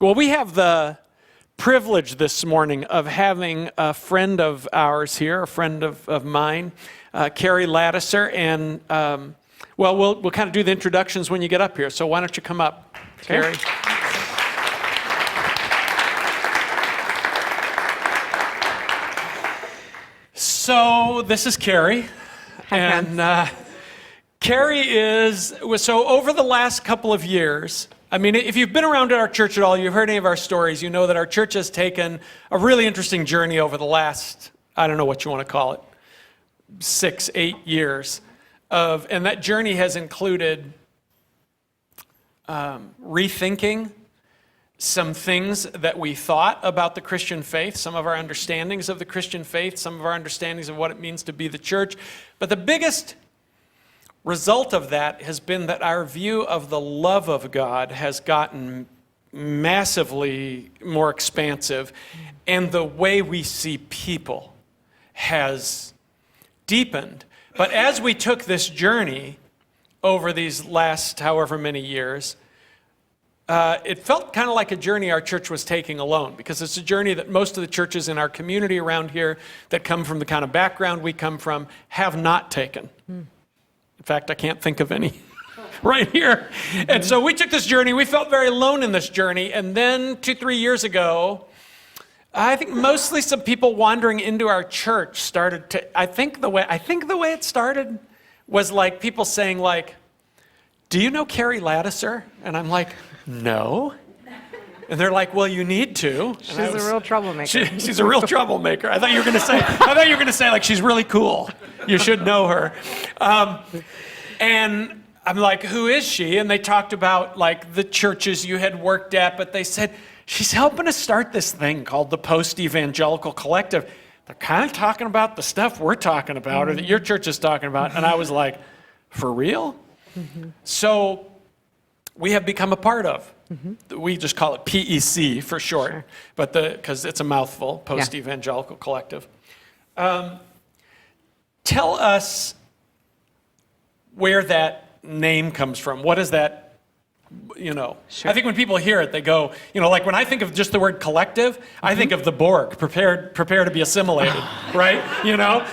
Well, we have the privilege this morning of having a friend of ours here, a friend of mine, Keri Ladouceur, and we'll kind of do the introductions when you get up here. So why don't you come up, Keri? So this is Keri, and Keri so over the last couple of years, I mean, if you've been around at our church at all, you've heard any of our stories, you know that our church has taken a really interesting journey over the last, I don't know what you want to call it, 6, 8 years. And that journey has included rethinking some things that we thought about the Christian faith, some of our understandings of the Christian faith, some of our understandings of what it means to be the church. But the biggest result of that has been that our view of the love of God has gotten massively more expansive, and the way we see people has deepened. But as we took this journey over these last however many years, it felt kind of like a journey our church was taking alone, because it's a journey that most of the churches in our community around here that come from the kind of background we come from have not taken. In fact, I can't think of any right here. And so we took this journey. We felt very alone in this journey. And then 2-3 years ago, I think mostly some people wandering into our church started to, I think the way it started was like people saying like, "Do you know Keri Ladouceur?" And I'm like, "No." And they're like, "Well, you need to." She's a real troublemaker. She's a real troublemaker. I thought you were going to say like, she's really cool. You should know her. And I'm like, "Who is she?" And they talked about like the churches you had worked at, but they said, "She's helping us start this thing called the Post Evangelical Collective." They're kind of talking about the stuff we're talking about or that your church is talking about. And I was like, "For real?" So we have become a part of. We just call it PEC for short, sure. But because it's a mouthful, Post Evangelical Collective. Tell us where that name comes from. What is that? Sure. I think when people hear it, they go, like when I think of just the word collective, I think of the Borg, prepare to be assimilated, right?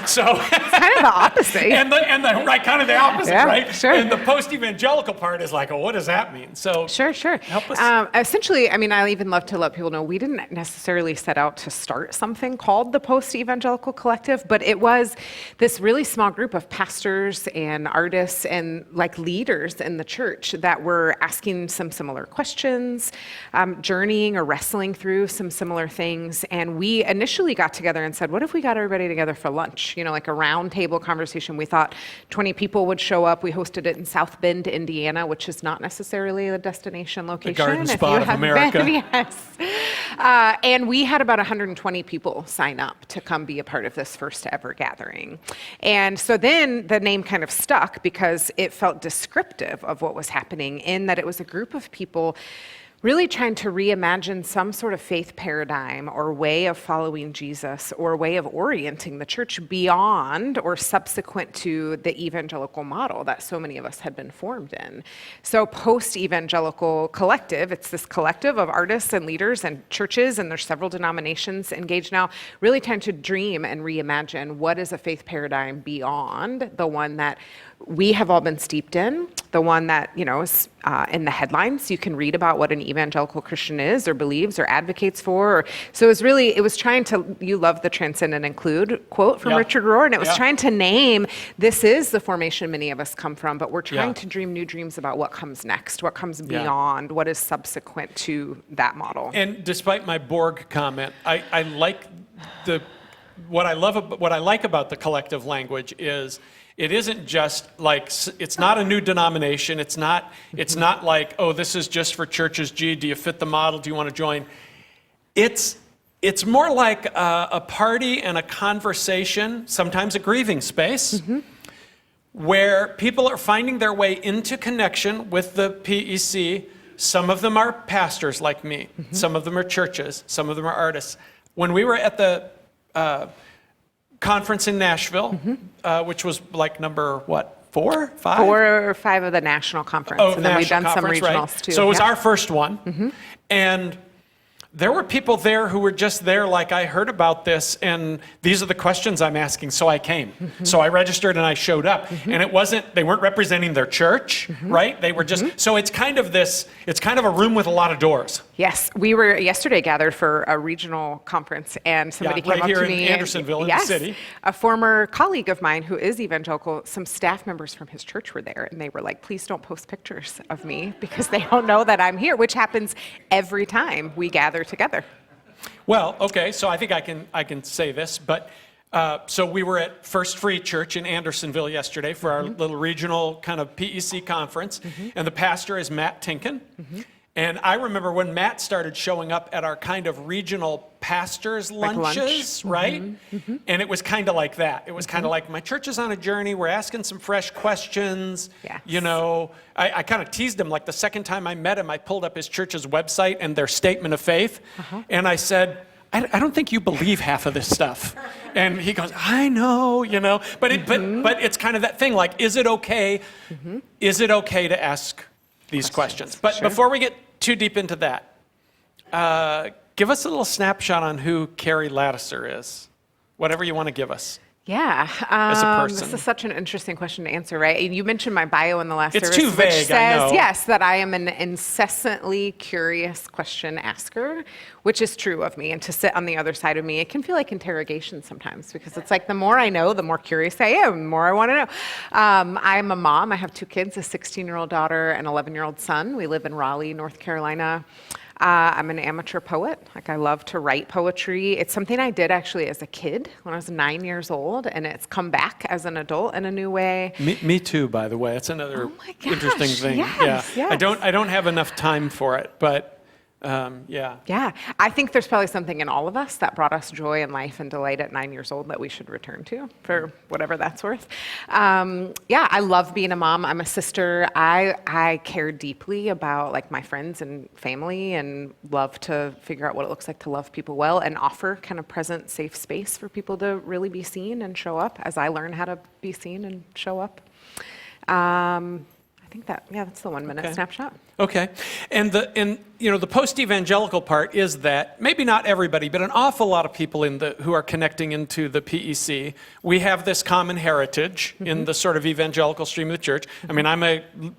So it's kind of the opposite. and the right, kind of the opposite, right? Sure. And the post-evangelical part is like, oh, what does that mean? So sure. Help us. Essentially, I mean, I even love to let people know we didn't necessarily set out to start something called the Post Evangelical Collective, but it was this really small group of pastors and artists and like leaders in the church that were asking some similar questions, journeying or wrestling through some similar things. And we initially got together and said, what if we got everybody together for lunch? Like a round table conversation. We thought 20 people would show up. We hosted it in South Bend, Indiana, which is not necessarily a destination location. The garden spot of America. Yes. And we had about 120 people sign up to come be a part of this first ever gathering. And so then the name kind of stuck because it felt descriptive of what was happening in that it was a group of people really trying to reimagine some sort of faith paradigm or way of following Jesus or way of orienting the church beyond or subsequent to the evangelical model that so many of us had been formed in. So Post Evangelical Collective, it's this collective of artists and leaders and churches, and there's several denominations engaged now, really trying to dream and reimagine what is a faith paradigm beyond the one that we have all been steeped in, the one that, is in the headlines. You can read about what an evangelical Christian is or believes or advocates for. So it was trying to, you love the transcend and include quote from Richard Rohr, and it was trying to name, this is the formation many of us come from, but we're trying to dream new dreams about what comes next, what comes beyond, what is subsequent to that model. And despite my Borg comment, I like what I like about the collective language is it isn't just like, it's not a new denomination. It's not like, oh, this is just for churches. Gee, do you fit the model? Do you want to join? It's more like a party and a conversation, sometimes a grieving space, where people are finding their way into connection with the PEC. Some of them are pastors like me. Some of them are churches. Some of them are artists. When we were at the conference in Nashville, which was like number, 4, 5? 4 or 5 of the national conference. And then we've done some regionals too. So it was our first one. And there were people there who were just there like, I heard about this and these are the questions I'm asking, so I came. So I registered and I showed up. And they weren't representing their church, right? They were just, so it's kind of a room with a lot of doors. Yes, we were yesterday gathered for a regional conference, and somebody came right up here to me. in Andersonville, in the city. A former colleague of mine who is evangelical, some staff members from his church were there, and they were like, please don't post pictures of me because they don't know that I'm here, which happens every time we gather together. Well, okay, so I think I can say this, but so we were at First Free Church in Andersonville yesterday for our little regional kind of PEC conference, and the pastor is Matt Tinkin. And I remember when Matt started showing up at our kind of regional pastors' lunches, right? And it was kind of like that. It was kind of like, my church is on a journey. We're asking some fresh questions. Yes. You know, I kind of teased him. Like the second time I met him, I pulled up his church's website and their statement of faith. And I said, I don't think you believe half of this stuff. And he goes, I know, you know. But it's kind of that thing, like, is it okay? Is it okay to ask these questions? But before we get too deep into that, give us a little snapshot on who Keri Ladouceur is. Whatever you want to give us. Yeah, as a person. This is such an interesting question to answer, right? You mentioned my bio in the last It's service, too vague, which says, I know. yes, that I am an incessantly curious question asker, which is true of me. And to sit on the other side of me, it can feel like interrogation sometimes because it's like the more I know, the more curious I am, the more I want to know. I'm a mom. I have 2 kids, a 16-year-old daughter and an 11-year-old son. We live in Raleigh, North Carolina. I'm an amateur poet. Like, I love to write poetry. It's something I did actually as a kid when I was 9 years old, and it's come back as an adult in a new way. Me too, by the way. That's another interesting thing. Yes, yeah, yes. I don't have enough time for it, but yeah. Yeah, I think there's probably something in all of us that brought us joy and life and delight at 9 years old that we should return to for whatever that's worth. Yeah, I love being a mom. I'm a sister. I care deeply about like my friends and family and love to figure out what it looks like to love people well and offer kind of present, safe space for people to really be seen and show up as I learn how to be seen and show up. I think that's the 1 minute snapshot. Okay, and the post-evangelical part is that maybe not everybody, but an awful lot of people who are connecting into the PEC, we have this common heritage in the sort of evangelical stream of the church. I mean,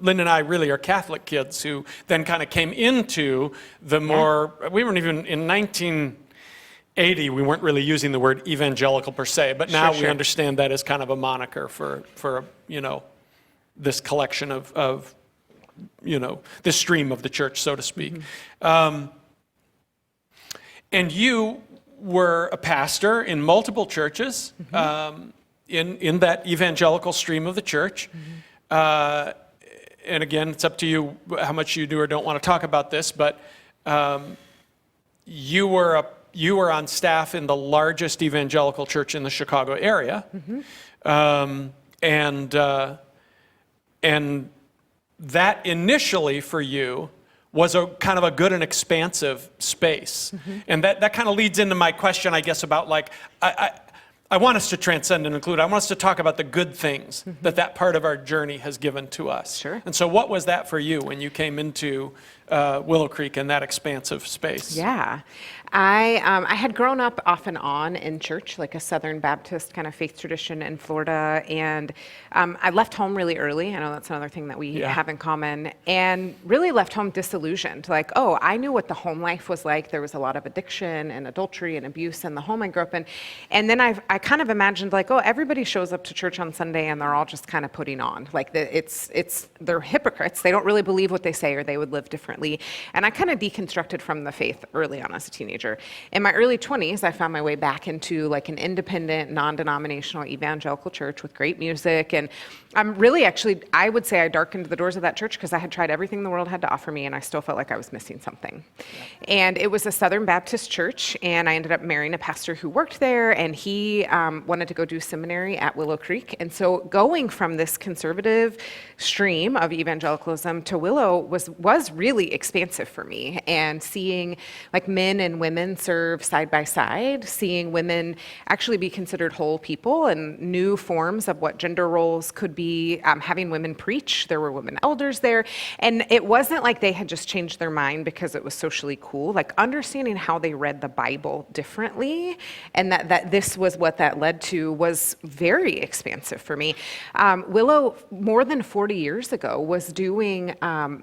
Lynn and I really are Catholic kids who then kind of came into the more. We weren't even in 1980. We weren't really using the word evangelical per se, but now we understand that as kind of a moniker for this collection of this stream of the church, so to speak. And you were a pastor in multiple churches in that evangelical stream of the church. And again, it's up to you how much you do or don't want to talk about this, but you were on staff in the largest evangelical church in the Chicago area. And that initially for you was a kind of a good and expansive space. And that kind of leads into my question, I guess, about like, I want us to transcend and include. I want us to talk about the good things that part of our journey has given to us. Sure. And so what was that for you when you came into Willow Creek and that expansive space? Yeah. I had grown up off and on in church, like a Southern Baptist kind of faith tradition in Florida, and I left home really early. I know that's another thing that we have in common, and really left home disillusioned. Like, oh, I knew what the home life was like. There was a lot of addiction and adultery and abuse in the home I grew up in, and then I kind of imagined like, oh, everybody shows up to church on Sunday and they're all just kind of putting on. Like, they're hypocrites. They don't really believe what they say, or they would live differently. And I kind of deconstructed from the faith early on as a teenager. In my early 20s, I found my way back into like an independent, non-denominational evangelical church with great music. And I'm really I would say I darkened the doors of that church because I had tried everything the world had to offer me and I still felt like I was missing something. And it was a Southern Baptist church, and I ended up marrying a pastor who worked there, and he wanted to go do seminary at Willow Creek. And so going from this conservative stream of evangelicalism to Willow was really really expansive for me. And seeing like men and women serve side by side, seeing women actually be considered whole people and new forms of what gender roles could be, having women preach. There were women elders there. And it wasn't like they had just changed their mind because it was socially cool, like understanding how they read the Bible differently, and that this was what that led to was very expansive for me. Willow, more than 40 years ago, was doing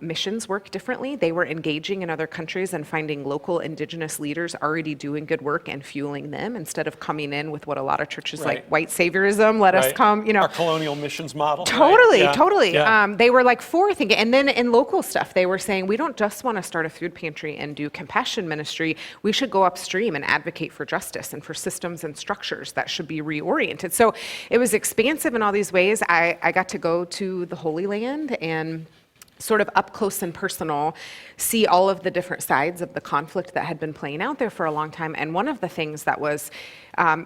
missions work differently. They were engaging in other countries and finding local indigenous leaders already doing good work and fueling them instead of coming in with what a lot of churches like white saviorism, let us come, Our colonial missions model. Totally, right? totally. Yeah. They were like forward-thinking. And then in local stuff, they were saying, we don't just want to start a food pantry and do compassion ministry. We should go upstream and advocate for justice and for systems and structures that should be reoriented. So it was expansive in all these ways. I got to go to the Holy Land and sort of up close and personal, see all of the different sides of the conflict that had been playing out there for a long time. And one of the things that was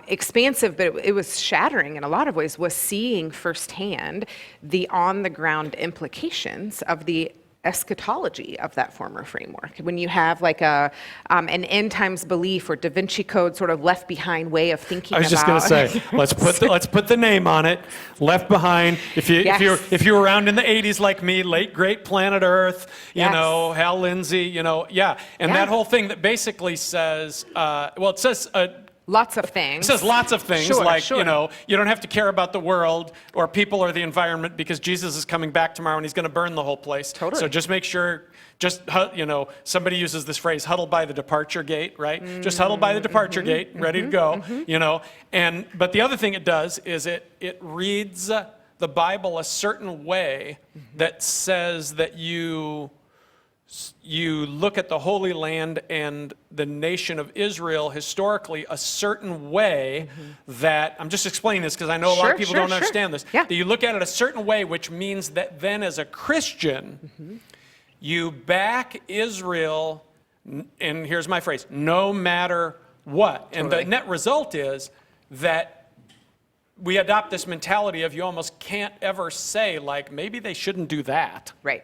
expansive, but it was shattering in a lot of ways, was seeing firsthand the on-the-ground implications of the eschatology of that former framework. When you have like an end times belief or Da Vinci Code sort of left behind way of thinking about. I was just going to say, let's put the name on it. Left Behind. If you were around in the 80s like me, late great Planet Earth, you know, Hal Lindsey, and that whole thing that basically says, it says. Lots of things. It says lots of things, sure. you don't have to care about the world or people or the environment because Jesus is coming back tomorrow and he's going to burn the whole place. Totally. So just make sure, somebody uses this phrase, huddle by the departure gate, right? Just huddle by the departure gate, ready to go, But the other thing it does is it reads the Bible a certain way that says that you look at the Holy Land and the nation of Israel historically a certain way that, I'm just explaining this because I know a lot of people don't understand this, that you look at it a certain way, which means that then as a Christian, you back Israel, and here's my phrase, no matter what. And the net result is that we adopt this mentality of you almost can't ever say, like, maybe they shouldn't do that. Right?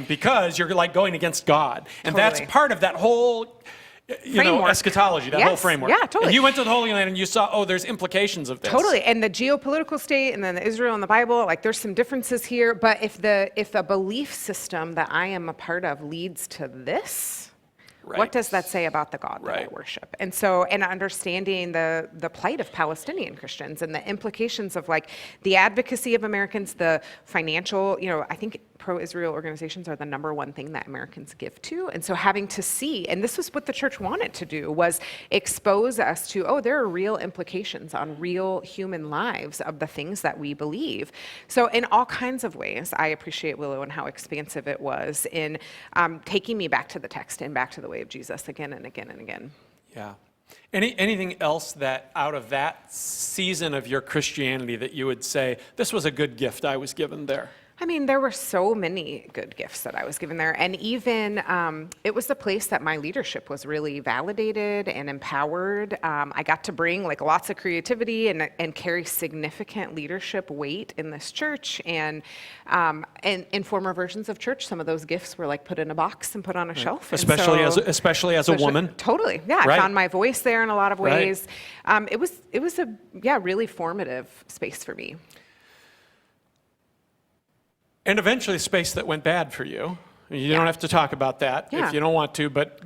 Because you're like going against God. And that's part of that whole, eschatology, that whole framework. Yeah, totally. And you went to the Holy Land and you saw, there's implications of this. Totally. And the geopolitical state and then the Israel and the Bible, like there's some differences here. But if the belief system that I am a part of leads to this, what does that say about the God that I worship? And so, and understanding the plight of Palestinian Christians and the implications of like the advocacy of Americans, the financial, I think pro-Israel organizations are the number one thing that Americans give to. And so having to see, and this was what the church wanted to do, was expose us to, there are real implications on real human lives of the things that we believe. So in all kinds of ways, I appreciate Willow and how expansive it was in taking me back to the text and back to the way of Jesus again and again and again. Yeah. Anything else that out of that season of your Christianity that you would say, this was a good gift I was given there? I mean, there were so many good gifts that I was given there. And even it was the place that my leadership was really validated and empowered. I got to bring like lots of creativity and carry significant leadership weight in this church. And in former versions of church, some of those gifts were like put in a box and put on a shelf. Especially as a woman. Totally. Yeah. I found my voice there in a lot of ways. It was a really formative space for me. And eventually a space that went bad for you. You don't have to talk about that if you don't want to, but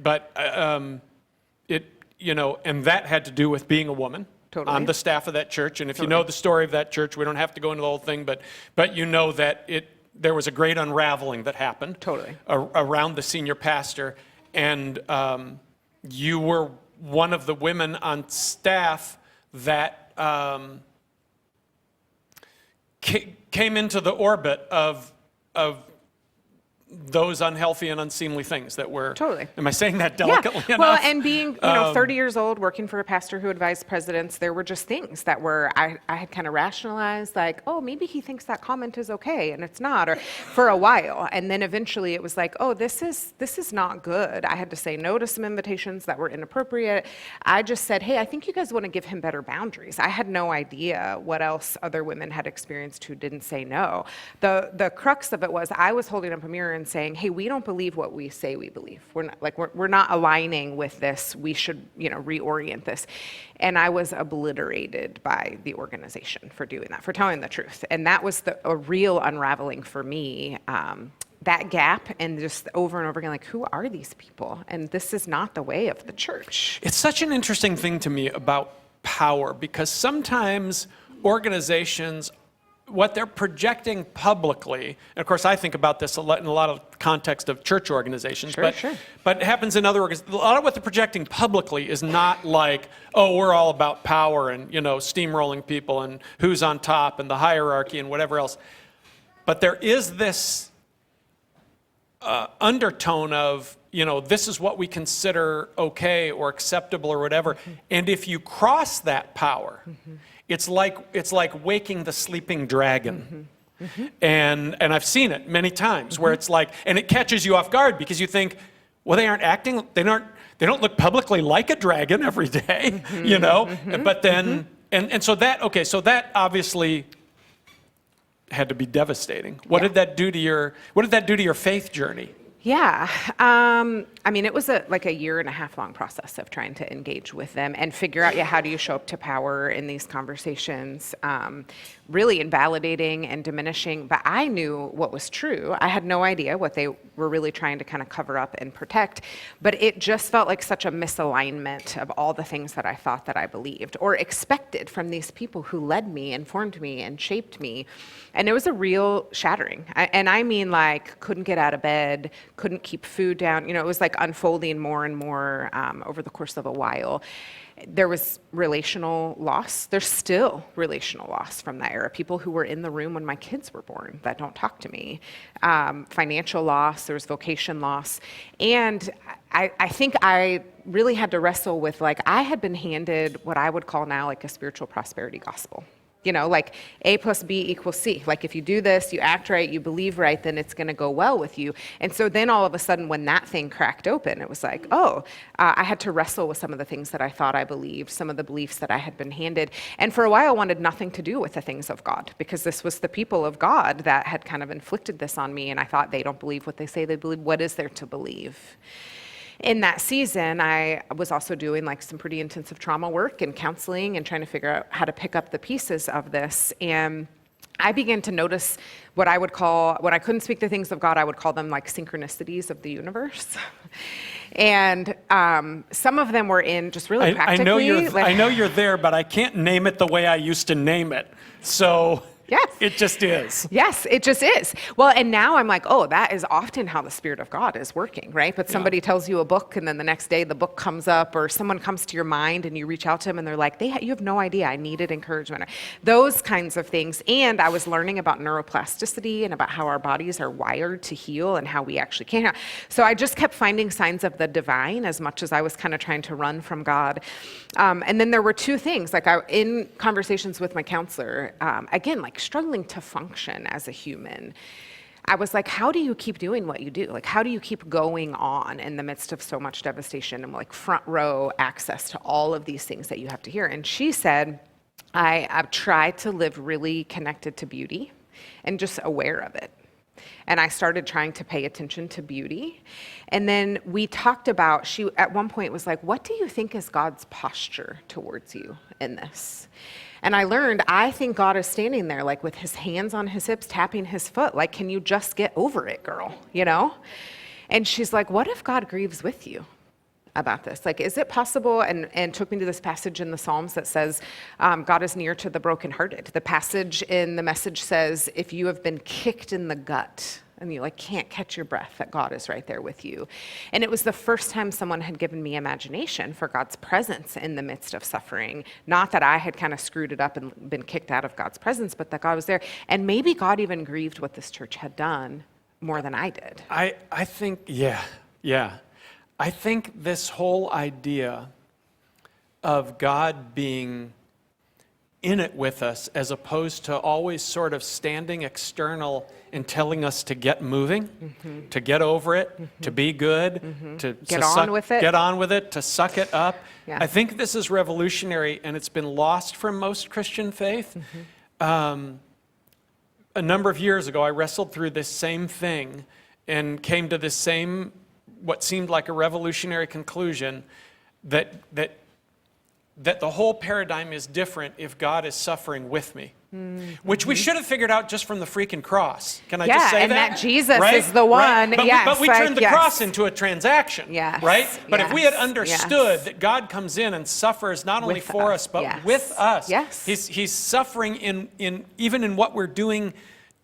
it, and that had to do with being a woman on the staff of that church. And if you know the story of that church, we don't have to go into the whole thing, but you know that there was a great unraveling that happened around the senior pastor. And you were one of the women on staff that came into the orbit of those unhealthy and unseemly things that were. Am I saying that delicately enough? Well, and being 30 years old, working for a pastor who advised presidents, there were just things that were I had kind of rationalized, like, maybe he thinks that comment is okay and it's not, or for a while, and then eventually it was like, this is not good. I had to say no to some invitations that were inappropriate. I just said, hey, I think you guys want to give him better boundaries. I had no idea what else other women had experienced who didn't say no. The crux of it was I was holding up a mirror and saying, hey, we don't believe what we say we believe. We're not aligning with this. We should, reorient this. And I was obliterated by the organization for doing that, for telling the truth. And that was a real unraveling for me. That gap, and just over and over again, like, who are these people? And this is not the way of the church. It's such an interesting thing to me about power, because sometimes organizations, what they're projecting publicly, and of course I think about this a lot in a lot of context of church organizations, Sure. but it happens in other organizations. A lot of what they're projecting publicly is not like, oh, we're all about power and, steamrolling people and who's on top and the hierarchy and whatever else. But there is this undertone of, this is what we consider okay or acceptable or whatever. Mm-hmm. And if you cross that power, mm-hmm. it's like waking the sleeping dragon. Mm-hmm. Mm-hmm. And I've seen it many times, mm-hmm. where it's like, and it catches you off guard because you think, well, they don't look publicly like a dragon every day, mm-hmm. Mm-hmm. But then, mm-hmm. so that obviously had to be devastating. What did that do to your faith journey? Yeah. It was a 1.5 year long process of trying to engage with them and figure out, how do you show up to power in these conversations? Really invalidating and diminishing, but I knew what was true. I had no idea what they were really trying to kind of cover up and protect, but it just felt like such a misalignment of all the things that I thought that I believed or expected from these people who led me, informed me, and shaped me. And it was a real shattering. Couldn't get out of bed, couldn't keep food down. It was like unfolding more and more over the course of a while. There was relational loss. There's still relational loss from that era. People who were in the room when my kids were born that don't talk to me. Financial loss, there's vocation loss. And I think I really had to wrestle with, I had been handed what I would call now a spiritual prosperity gospel. A plus B equals C. If you do this, you act right, you believe right, then it's going to go well with you. And so then all of a sudden, when that thing cracked open, it was I had to wrestle with some of the things that I thought I believed, some of the beliefs that I had been handed. And for a while, I wanted nothing to do with the things of God, because this was the people of God that had kind of inflicted this on me. And I thought, they don't believe what they say they believe. What is there to believe? In that season, I was also doing some pretty intensive trauma work and counseling and trying to figure out how to pick up the pieces of this. And I began to notice what I would call, when I couldn't speak the things of God, I would call them synchronicities of the universe. And some of them were in just really practically. I know you're there, but I can't name it the way I used to name it. So... Yes. It just is. Yes, it just is. Well, and now I'm that is often how the Spirit of God is working, right? But somebody tells you a book, and then the next day the book comes up, or someone comes to your mind and you reach out to them and they're like, you have no idea, I needed encouragement. Those kinds of things. And I was learning about neuroplasticity and about how our bodies are wired to heal and how we actually can. So I just kept finding signs of the divine as much as I was kind of trying to run from God. And then there were two things, in conversations with my counselor, again, struggling to function as a human. I was how do you keep doing what you do? How do you keep going on in the midst of so much devastation and front row access to all of these things that you have to hear? And she said, I've tried to live really connected to beauty and just aware of it. And I started trying to pay attention to beauty. And then we talked about, she at one point was what do you think is God's posture towards you in this? And I learned, I think God is standing there with his hands on his hips, tapping his foot, can you just get over it, girl, And she's what if God grieves with you about this? Is it possible? And took me to this passage in the Psalms that says, God is near to the brokenhearted. The passage in the Message says, if you have been kicked in the gut, and you can't catch your breath, that God is right there with you. And it was the first time someone had given me imagination for God's presence in the midst of suffering. Not that I had kind of screwed it up and been kicked out of God's presence, but that God was there. And maybe God even grieved what this church had done more than I did. I think, yeah. I think this whole idea of God being in it with us, as opposed to always sort of standing external and telling us to get moving, to get over it, to be good, to get on with it, to suck it up. Yeah. I think this is revolutionary, and it's been lost from most Christian faith. A number of years ago, I wrestled through this same thing, and came to this same, what seemed like a revolutionary conclusion, that the whole paradigm is different if God is suffering with me. Which we should have figured out just from the freaking cross. Can I just say and that? that Jesus right? is the one. Right? But we turned the cross into a transaction. Yes. Right? But if we had Yes. understood that God comes in and suffers not only for us, but with us. Yes. He's suffering in even in what we're doing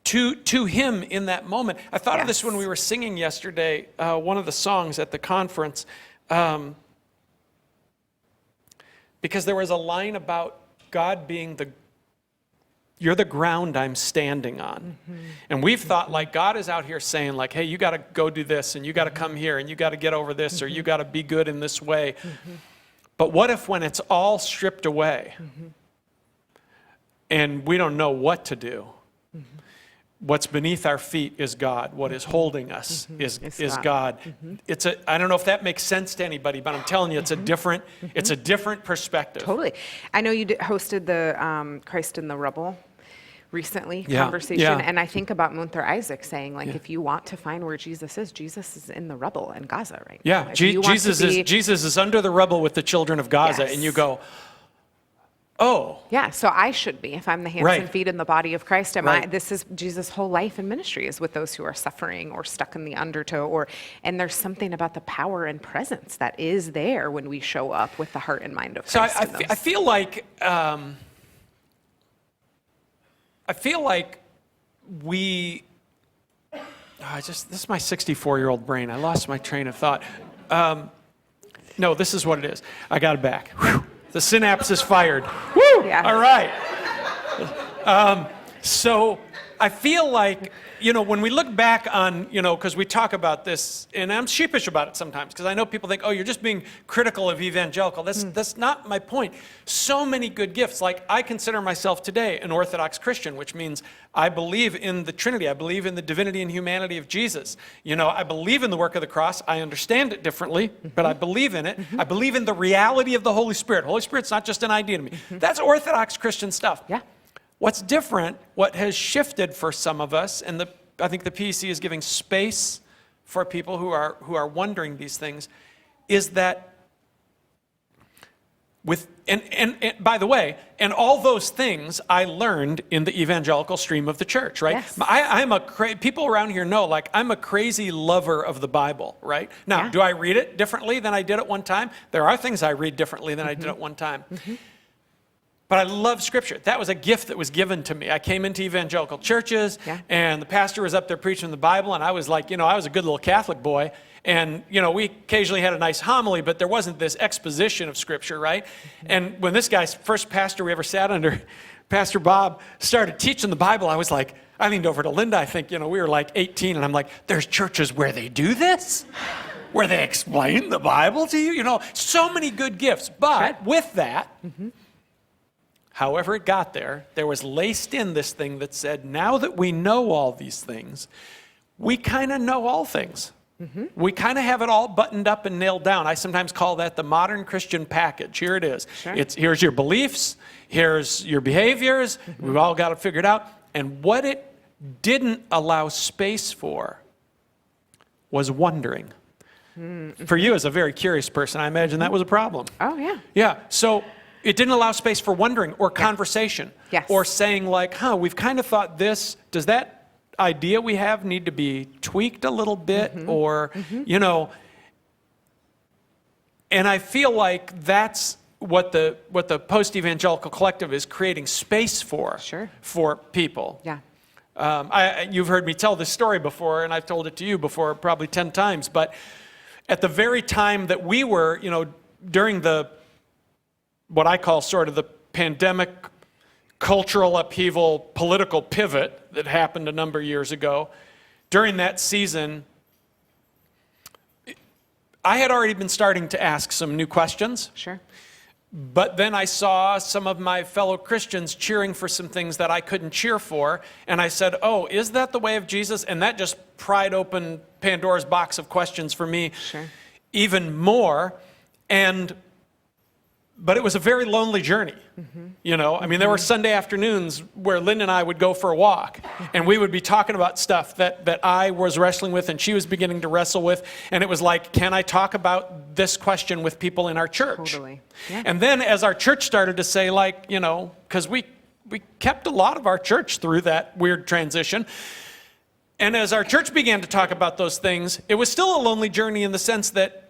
to him in that moment. I thought of this when we were singing yesterday, one of the songs at the conference, because there was a line about God being you're the ground I'm standing on. And we've thought like God is out here saying like, hey, you got to go do this, and you got to come here, and you got to get over this, or you got to be good in this way. But what if when it's all stripped away and we don't know what to do, what's beneath our feet is God. What is holding us is God. I don't know if that makes sense to anybody, but I'm telling you, it's a different perspective. Totally. I know you hosted the Christ in the Rubble recently conversation, and I think about Munther Isaac saying, like, if you want to find where Jesus is in the rubble in Gaza right now. Jesus is under the rubble with the children of Gaza, and you go, oh. Yeah, so I should be, if I'm the hands and feet in the body of Christ. This is Jesus' whole life and ministry is with those who are suffering or stuck in the undertow, and there's something about the power and presence that is there when we show up with the heart and mind of Christ. So I feel like this is my 64-year-old brain. I lost my train of thought. No, this is what it is. I got it back. Whew. The synapse is fired. Woo! Yeah. All right. So I feel like, when we look back on, because we talk about this, and I'm sheepish about it sometimes, because I know people think, oh, you're just being critical of evangelical. That's not my point. So many good gifts. Like, I consider myself today an Orthodox Christian, which means I believe in the Trinity. I believe in the divinity and humanity of Jesus. I believe in the work of the cross. I understand it differently, but I believe in it. I believe in the reality of the Holy Spirit. Holy Spirit's not just an idea to me. That's Orthodox Christian stuff. Yeah. What's different, what has shifted for some of us, and I think the PEC is giving space for people who are wondering these things, is that and by the way, and all those things I learned in the evangelical stream of the church, right? Yes. People around here know, like, I'm a crazy lover of the Bible, right? Now, do I read it differently than I did at one time? There are things I read differently than I did at one time. But I love Scripture. That was a gift that was given to me. I came into evangelical churches, and the pastor was up there preaching the Bible, and I was like, I was a good little Catholic boy. And, we occasionally had a nice homily, but there wasn't this exposition of Scripture, right? And when this guy's first pastor we ever sat under, Pastor Bob, started teaching the Bible, I was like, I leaned over to Linda, I think, we were like 18, and I'm like, there's churches where they do this? Where they explain the Bible to you? So many good gifts. But with that, however it got there, there was laced in this thing that said, now that we know all these things, we kind of know all things. We kind of have it all buttoned up and nailed down. I sometimes call that the modern Christian package. Here it is. Here's your beliefs. Here's your behaviors. We've all got it figured out. And what it didn't allow space for was wondering. For you as a very curious person, I imagine that was a problem. Oh, yeah. Yeah. So it didn't allow space for wondering or conversation. Yes. Or saying like, we've kind of thought this. Does that idea we have need to be tweaked a little bit? Or, and I feel like that's what the Post Evangelical Collective is creating space for. For people. Yeah. You've heard me tell this story before, and I've told it to you before probably 10 times, but at the very time that we were, during what I call sort of the pandemic, cultural upheaval, political pivot that happened a number of years ago, during that season, I had already been starting to ask some new questions. But then I saw some of my fellow Christians cheering for some things that I couldn't cheer for. And I said, oh, is that the way of Jesus? And that just pried open Pandora's box of questions for me even more. And But it was a very lonely journey, you know? I mean, there were Sunday afternoons where Lynn and I would go for a walk, and we would be talking about stuff that I was wrestling with and she was beginning to wrestle with, and it was like, can I talk about this question with people in our church? Totally. Yeah. And then as our church started to say, like, you know, because we kept a lot of our church through that weird transition, and as our church began to talk about those things, it was still a lonely journey in the sense that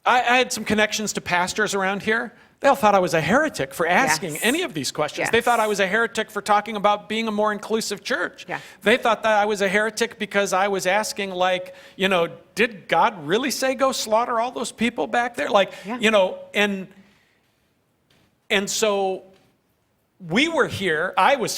I had some connections to pastors around here. They all thought I was a heretic for asking any of these questions. Yes. They thought I was a heretic for talking about being a more inclusive church. Yeah. They thought that I was a heretic because I was asking, like, you know, did God really say go slaughter all those people back there? Like, you know, and so we were here. I was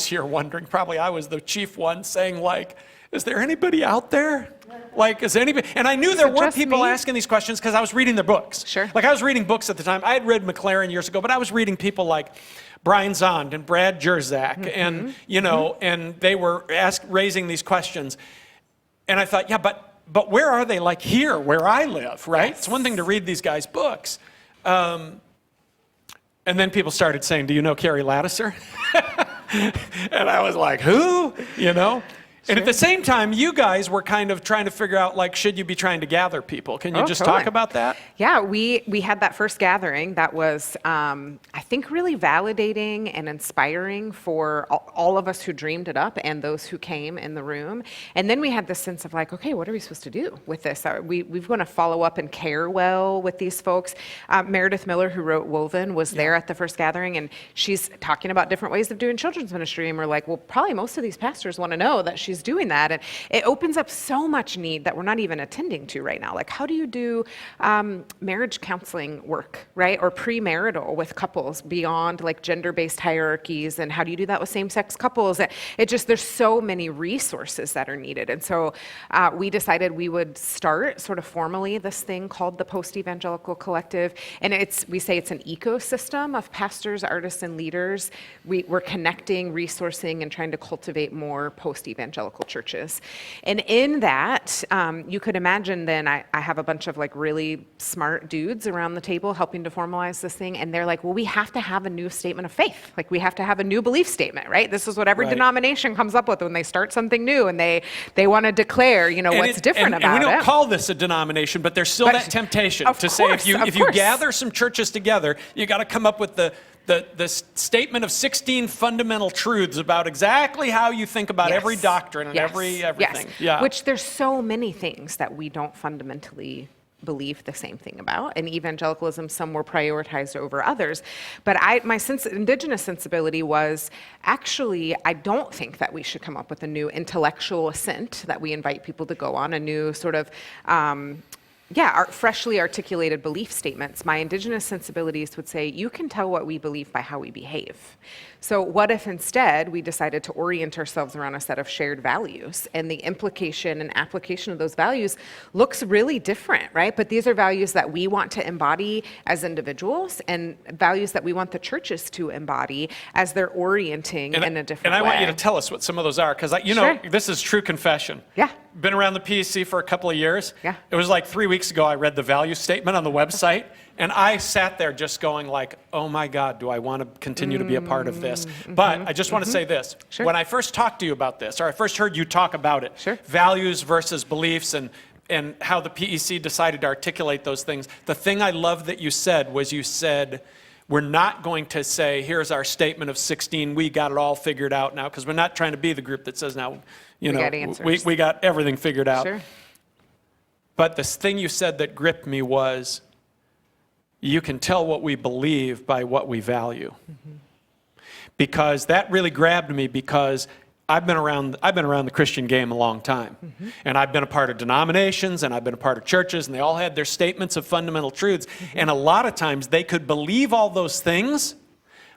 here wondering, probably I was the chief one saying, like, is there anybody out there? Like, is anybody? And I knew there were people asking these questions because I was reading their books. Sure. Like, I was reading books at the time. I had read McLaren years ago, but I was reading people like Brian Zond and Brad Jerzak, and, you know, and they were raising these questions. And I thought, yeah, but where are they? Like here, where I live, right? Yes. It's one thing to read these guys' books. And then people started saying, do you know Keri Ladouceur? And I was like, who? You know? And at the same time, you guys were kind of trying to figure out, like, should you be trying to gather people? Can you just totally. talk about that? Yeah, we had that first gathering that was, I think, really validating and inspiring for all of us who dreamed it up and those who came in the room. And then we had this sense of like, okay, what are we supposed to do with this? We want to follow up and care well with these folks. Meredith Miller, who wrote Woven, was there at the first gathering, and she's talking about different ways of doing children's ministry. And we're like, well, probably most of these pastors want to know that she's doing that. And it opens up so much need that we're not even attending to right now. Like, how do you do marriage counseling work, right? Or premarital with couples beyond like gender-based hierarchies? And how do you do that with same-sex couples? There's so many resources that are needed. And so we decided we would start sort of formally this thing called the Post Evangelical Collective. And we say it's an ecosystem of pastors, artists, and leaders. We're connecting, resourcing, and trying to cultivate more post-evangelical churches. And in that, you could imagine then I have a bunch of like really smart dudes around the table helping to formalize this thing. And they're like, well, we have to have a new statement of faith. Like, we have to have a new belief statement, right? This is what every denomination comes up with when they start something new, and they want to declare, you know, what's different about it. And we don't call this a denomination, but there's still that temptation to say, if you gather some churches together, you got to come up with the statement of 16 fundamental truths about exactly how you think about every doctrine and everything. Yeah. Which there's so many things that we don't fundamentally believe the same thing about. And evangelicalism, some were prioritized over others. But my indigenous sensibility was, actually, I don't think that we should come up with a new intellectual assent that we invite people to go on, a new sort of freshly articulated belief statements. My indigenous sensibilities would say, you can tell what we believe by how we behave. So what if instead we decided to orient ourselves around a set of shared values, and the implication and application of those values looks really different, right? But these are values that we want to embody as individuals, and values that we want the churches to embody as they're orienting in a different way. And I want you to tell us what some of those are, because this is true confession. Yeah. Been around the PEC for a couple of years. Yeah. It was like 3 weeks ago I read the value statement on the website, and I sat there just going like, oh my God, do I want to continue to be a part of this? But I just want to say this. Sure. When I first talked to you about this, or I first heard you talk about it, values versus beliefs, and how the PEC decided to articulate those things, the thing I loved that you said was, you said, we're not going to say, here's our statement of 16, we got it all figured out now, because we're not trying to be the group that says, now, we got everything figured out. Sure. But this thing you said that gripped me was, you can tell what we believe by what we value. Because that really grabbed me, because I've been around the Christian game a long time. And I've been a part of denominations, and I've been a part of churches, and they all had their statements of fundamental truths. And a lot of times they could believe all those things,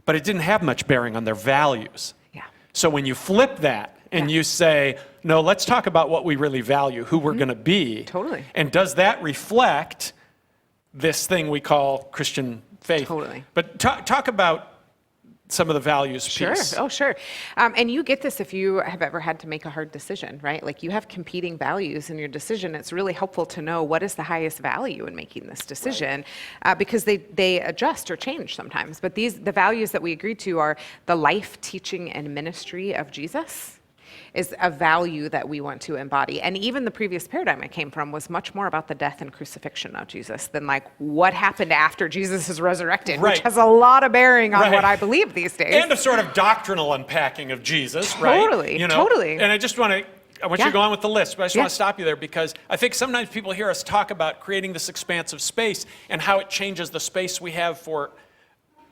but it didn't have much bearing on their values. Yeah. So when you flip that and you say, no, let's talk about what we really value, who we're going to be. Totally. And does that reflect this thing we call Christian faith? Totally. But talk about some of the values Sure. piece. Oh, sure. And you get this if you have ever had to make a hard decision, right? Like you have competing values in your decision. It's really helpful to know what is the highest value in making this decision, because they adjust or change sometimes. But the values that we agreed to are the life, teaching, and ministry of Jesus is a value that we want to embody. And even the previous paradigm I came from was much more about the death and crucifixion of Jesus than like what happened after Jesus is resurrected, which has a lot of bearing on what I believe these days. And a sort of doctrinal unpacking of Jesus, Totally, right? totally. And I want you to go on with the list, but I just want to stop you there because I think sometimes people hear us talk about creating this expansive space and how it changes the space we have for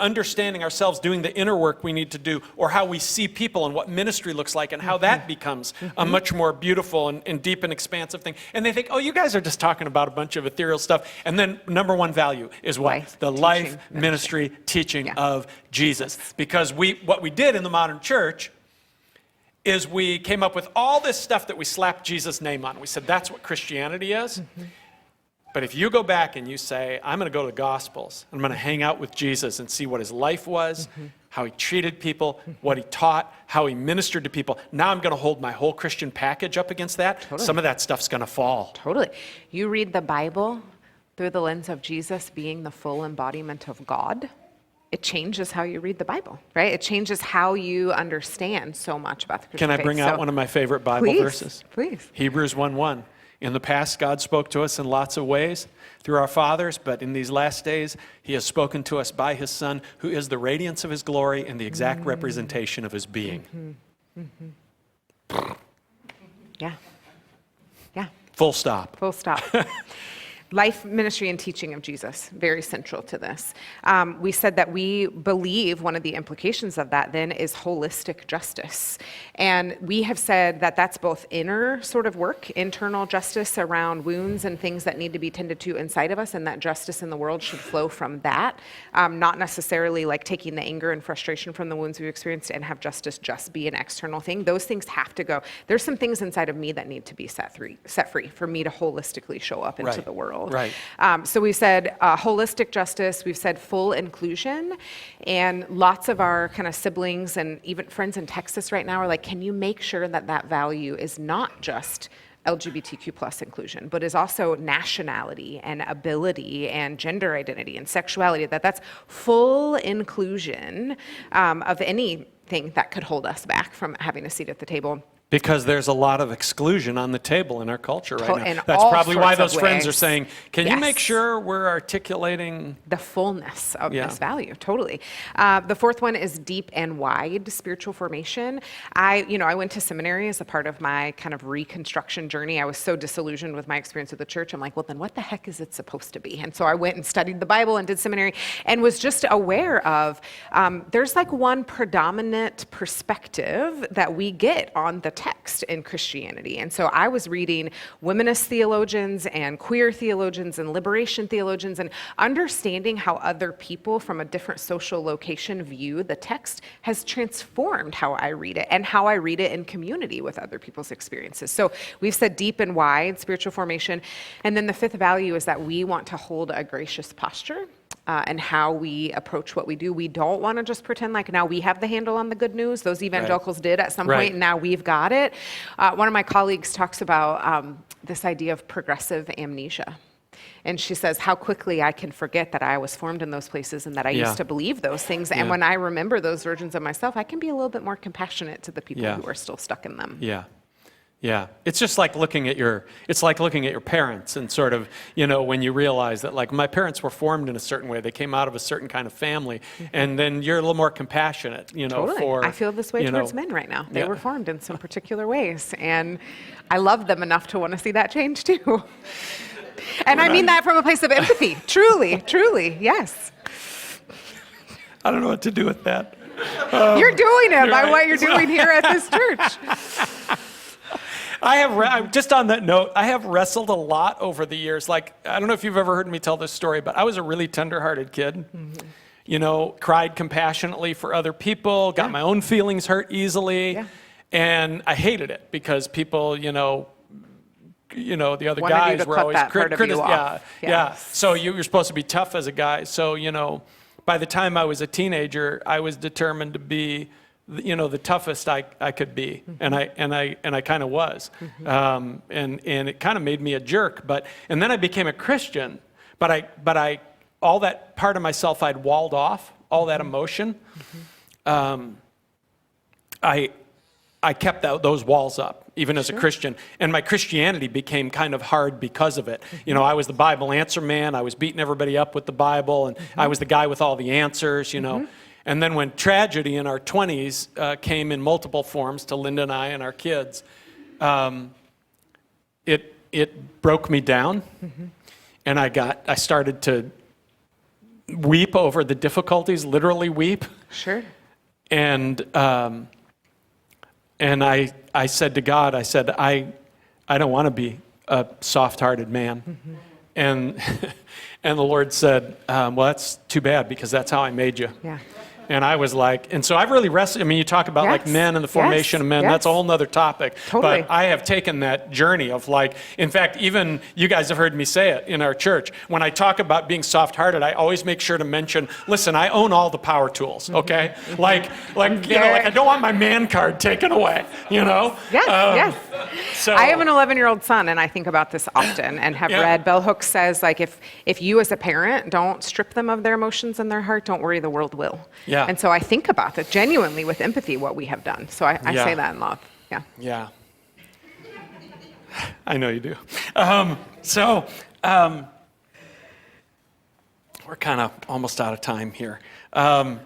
understanding ourselves, doing the inner work we need to do, or how we see people and what ministry looks like and how that becomes a much more beautiful and deep and expansive thing. And they think, oh, you guys are just talking about a bunch of ethereal stuff. And then number one value is what? The life, ministry, teaching of Jesus. Because what we did in the modern church is we came up with all this stuff that we slapped Jesus' name on. We said, that's what Christianity is. But if you go back and you say, I'm going to go to the Gospels, I'm going to hang out with Jesus and see what his life was, how he treated people, what he taught, how he ministered to people. Now I'm going to hold my whole Christian package up against that. Some of that stuff's going to fall. Totally. You read the Bible through the lens of Jesus being the full embodiment of God. It changes how you read the Bible, right? It changes how you understand so much about the Christian faith. Can I bring out one of my favorite Bible verses? Please. Hebrews 1:1. In the past, God spoke to us in lots of ways through our fathers, but in these last days, he has spoken to us by his Son, who is the radiance of his glory and the exact representation of his being. Yeah. Yeah. Full stop. Full stop. Life, ministry, and teaching of Jesus, very central to this. We said that we believe one of the implications of that then is holistic justice. And we have said that that's both inner sort of work, internal justice around wounds and things that need to be tended to inside of us, and that justice in the world should flow from that, not necessarily like taking the anger and frustration from the wounds we've experienced and have justice just be an external thing. Those things have to go. There's some things inside of me that need to be set free for me to holistically show up into the world. Right. So we said holistic justice, we've said full inclusion, and lots of our kind of siblings and even friends in Texas right now are like, can you make sure that that value is not just LGBTQ plus inclusion, but is also nationality and ability and gender identity and sexuality, that's full inclusion of anything that could hold us back from having a seat at the table. Because there's a lot of exclusion on the table in our culture right now. In That's all probably why sorts those of friends are ways. saying, can you make sure we're articulating the fullness of this value? Totally. The fourth one is deep and wide spiritual formation. I went to seminary as a part of my kind of reconstruction journey. I was so disillusioned with my experience with the church. I'm like, well, then what the heck is it supposed to be? And so I went and studied the Bible and did seminary and was just aware of there's like one predominant perspective that we get on the text in Christianity. And so I was reading womanist theologians and queer theologians and liberation theologians and understanding how other people from a different social location view the text has transformed how I read it and how I read it in community with other people's experiences. So we've said deep and wide spiritual formation. And then the fifth value is that we want to hold a gracious posture. And how we approach what we do. We don't want to just pretend like now we have the handle on the good news. Those evangelicals did at some point, and now we've got it. One of my colleagues talks about this idea of progressive amnesia. And she says how quickly I can forget that I was formed in those places and that I used to believe those things. And when I remember those versions of myself, I can be a little bit more compassionate to the people who are still stuck in them. Yeah, it's just like looking at your parents and sort of, when you realize that like my parents were formed in a certain way, they came out of a certain kind of family, and then you're a little more compassionate, Totally. I feel this way towards men right now. They were formed in some particular ways, and I love them enough to want to see that change too. And I mean that from a place of empathy, truly, yes. I don't know what to do with that. You're doing it by what you're doing here at this church. Just on that note, I have wrestled a lot over the years. Like, I don't know if you've ever heard me tell this story, but I was a really tender-hearted kid. Cried compassionately for other people, got my own feelings hurt easily, and I hated it because people, the other guys were always criticizing. So you're supposed to be tough as a guy. So, by the time I was a teenager, I was determined to be, the toughest I could be, and I kind of was, and it kind of made me a jerk. And then I became a Christian, but I all that part of myself I'd walled off, all that emotion. I kept those walls up, even as a Christian. And my Christianity became kind of hard because of it. I was the Bible answer man. I was beating everybody up with the Bible, and I was the guy with all the answers, And then when tragedy in our 20s came in multiple forms to Linda and I and our kids, it broke me down. And I started to weep over the difficulties, literally weep. Sure. And I said to God, I don't want to be a soft-hearted man. And the Lord said, well, that's too bad, because that's how I made you. Yeah. And I was like, and so I've really wrestled. I mean, you talk about like men and the formation of men. That's a whole nother topic. Totally. But I have taken that journey of in fact, even you guys have heard me say it in our church. When I talk about being soft-hearted, I always make sure to mention, listen, I own all the power tools, okay? Like I don't want my man card taken away, Yes, yes. So I have an 11-year-old son, and I think about this often, and have read Bell Hooks says, if you as a parent don't strip them of their emotions and their heart, don't worry, the world will. Yeah. And so I think about that genuinely with empathy, what we have done. So I say that in love. Yeah. Yeah. I know you do. We're kind of almost out of time here. I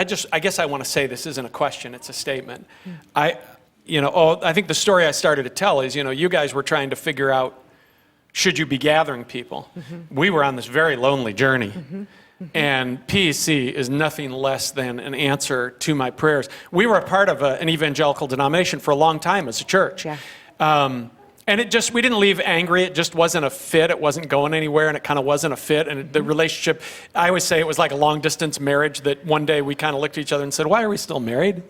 guess I want to say this isn't a question, it's a statement. I think the story I started to tell is, you guys were trying to figure out, should you be gathering people? We were on this very lonely journey. And PEC is nothing less than an answer to my prayers. We were a part of an evangelical denomination for a long time as a church. Yeah. And we didn't leave angry. It just wasn't a fit. It wasn't going anywhere, and it kind of wasn't a fit. And the relationship, I always say it was like a long-distance marriage that one day we kind of looked at each other and said, why are we still married,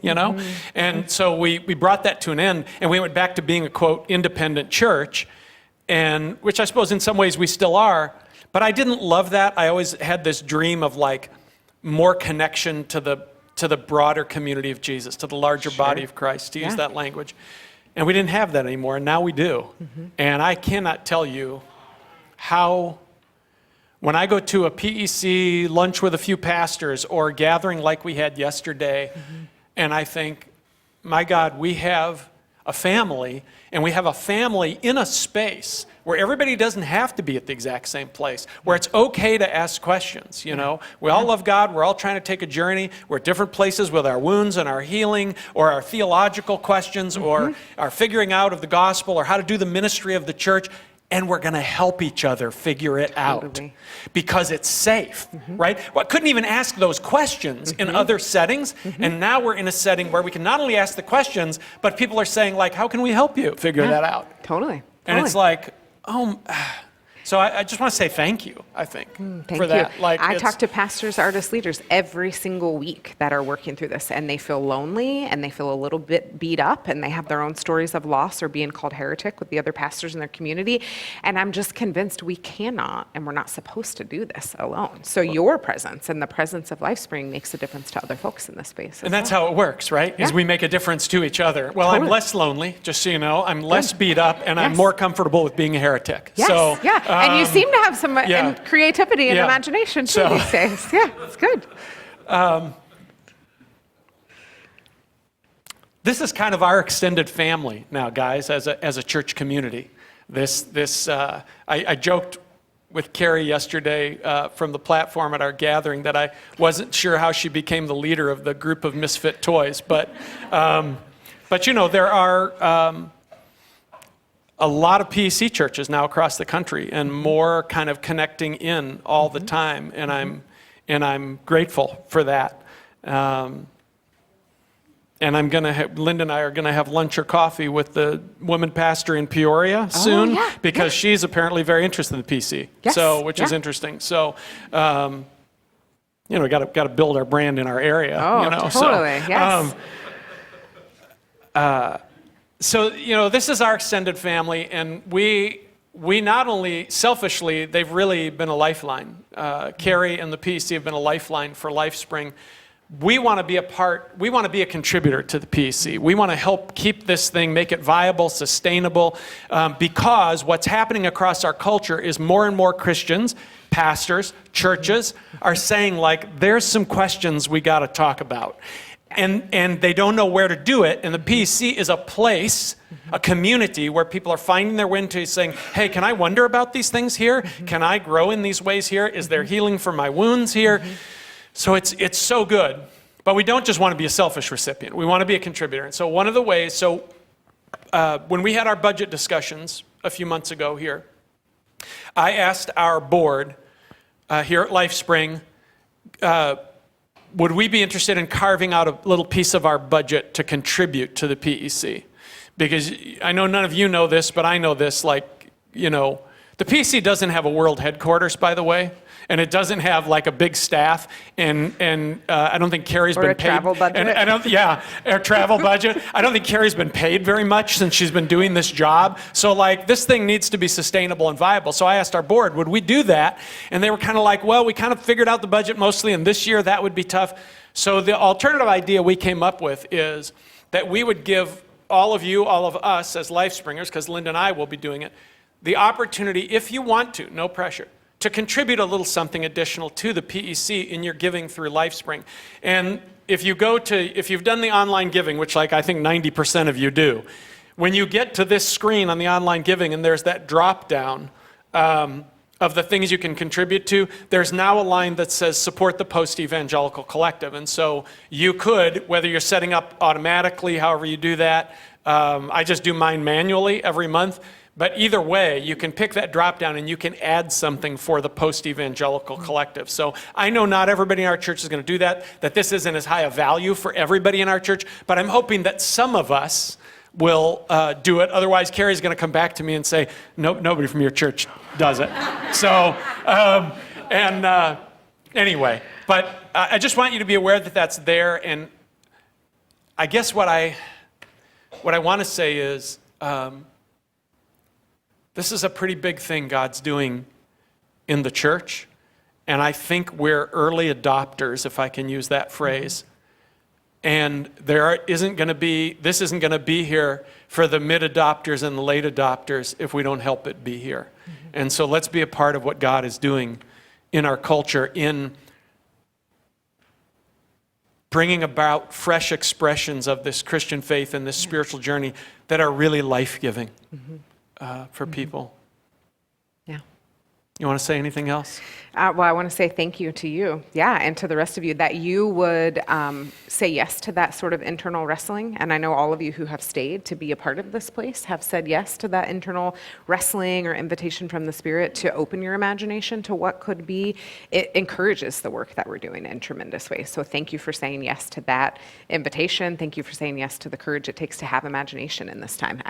And so we brought that to an end, and we went back to being a, quote, independent church, and which I suppose in some ways we still are. But I didn't love that. I always had this dream of more connection to the broader community of Jesus, to the larger body of Christ, to use that language. And we didn't have that anymore, and now we do. And I cannot tell you how, when I go to a PEC lunch with a few pastors or a gathering like we had yesterday, and I think, my God, we have a family, and we have a family in a space where everybody doesn't have to be at the exact same place, where it's okay to ask questions, We all love God. We're all trying to take a journey. We're at different places with our wounds and our healing, or our theological questions, or our figuring out of the gospel, or how to do the ministry of the church. And we're going to help each other figure it out because it's safe, right? Well, I couldn't even ask those questions in other settings. And now we're in a setting where we can not only ask the questions, but people are saying, how can we help you figure that out? Totally. And it's so I just want to say thank you, I think, for that. I talk to pastors, artists, leaders every single week that are working through this, and they feel lonely, and they feel a little bit beat up, and they have their own stories of loss or being called heretic with the other pastors in their community. And I'm just convinced we cannot, and we're not supposed to do this alone. So your presence and the presence of LifeSpring makes a difference to other folks in this space. And that's how it works, right? Is we make a difference to each other. Well, I'm less lonely, just so you know. I'm less beat up, and I'm more comfortable with being a heretic. Yes. So, and you seem to have some creativity and imagination too these days. Yeah, it's good. This is kind of our extended family now, guys, as a church community. I joked with Keri yesterday from the platform at our gathering that I wasn't sure how she became the leader of the group of misfit toys, but there are a lot of PEC churches now across the country, and more kind of connecting in all the time, and I'm grateful for that. And Linda and I are gonna have lunch or coffee with the woman pastor in Peoria soon, because she's apparently very interested in the PEC. Yes. Which is interesting. So, we got to build our brand in our area. Oh, totally. Yes. So, this is our extended family, and we we not only, selfishly, they've really been a lifeline. Keri and the PEC have been a lifeline for LifeSpring. We want to be we want to be a contributor to the PEC. We want to help keep this thing, make it viable, sustainable, because what's happening across our culture is more and more Christians, pastors, churches are saying, like, there's some questions we got to talk about. And they don't know where to do it. And the PEC is a place, a community where people are finding their way into saying, hey, can I wonder about these things here? Can I grow in these ways here? Is there healing for my wounds here? So it's so good. But we don't just want to be a selfish recipient. We want to be a contributor. And so one of the ways, when we had our budget discussions a few months ago here, I asked our board here at LifeSpring, would we be interested in carving out a little piece of our budget to contribute to the PEC? Because I know none of you know this, but I know this, like, you know, the PEC doesn't have a world headquarters, by the way, and it doesn't have like a big staff, and I don't think Keri's been paid. Or a travel budget. Our travel budget. I don't think Keri's been paid very much since she's been doing this job. So like, this thing needs to be sustainable and viable. So I asked our board, would we do that? And they were kind of like, well, we kind of figured out the budget mostly, and this year that would be tough. So the alternative idea we came up with is that we would give all of you, all of us as LifeSpringers, because Linda and I will be doing it, the opportunity, if you want to, no pressure, to contribute a little something additional to the PEC in your giving through LifeSpring. And if you've done the online giving, which like I think 90% of you do, when you get to this screen on the online giving and there's that drop down of the things you can contribute to, there's now a line that says support the Post Evangelical Collective. And so you could, whether you're setting up automatically, however you do that, I just do mine manually every month. But either way, you can pick that drop down and you can add something for the Post Evangelical Collective. So I know not everybody in our church is going to do that this isn't as high a value for everybody in our church, but I'm hoping that some of us will do it. Otherwise, Keri's going to come back to me and say, nope, nobody from your church does it. So, anyway, but I just want you to be aware that that's there. And I guess what I want to say is, this is a pretty big thing God's doing in the church, and I think we're early adopters, if I can use that phrase. And this isn't going to be here for the mid-adopters and the late adopters if we don't help it be here. And so let's be a part of what God is doing in our culture in bringing about fresh expressions of this Christian faith and this spiritual journey that are really life-giving. For people. Yeah. You want to say anything else? Well, I want to say thank you to you, and to the rest of you, that you would say yes to that sort of internal wrestling. And I know all of you who have stayed to be a part of this place have said yes to that internal wrestling or invitation from the Spirit to open your imagination to what could be. It encourages the work that we're doing in tremendous ways. So thank you for saying yes to that invitation. Thank you for saying yes to the courage it takes to have imagination in this time.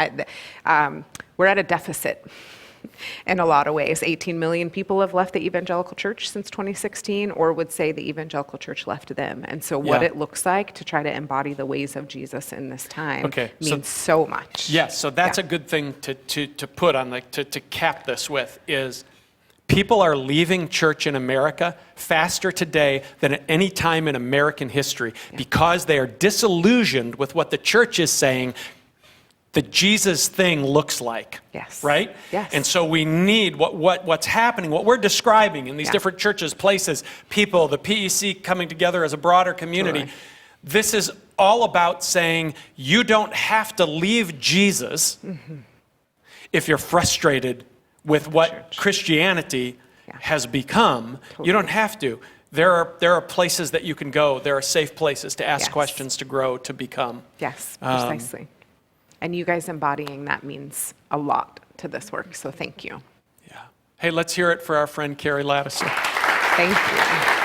We're at a deficit in a lot of ways. 18 million people have left the evangelical church since 2016, or would say the evangelical church left them. And so what it looks like to try to embody the ways of Jesus in this time means so much. Yes, so that's a good thing to put on, to cap this with, is people are leaving church in America faster today than at any time in American history because they are disillusioned with what the church is saying the Jesus thing looks like. Yes. Right? Yes. And so we need what's happening, what we're describing in these different churches, places, people, the PEC coming together as a broader community. Totally. This is all about saying you don't have to leave Jesus if you're frustrated with what Christianity has become. Totally. You don't have to. There are places that you can go. There are safe places to ask questions, to grow, to become. Yes, precisely. And you guys embodying that means a lot to this work, so thank you. Yeah. Hey, let's hear it for our friend Keri Ladouceur. Thank you.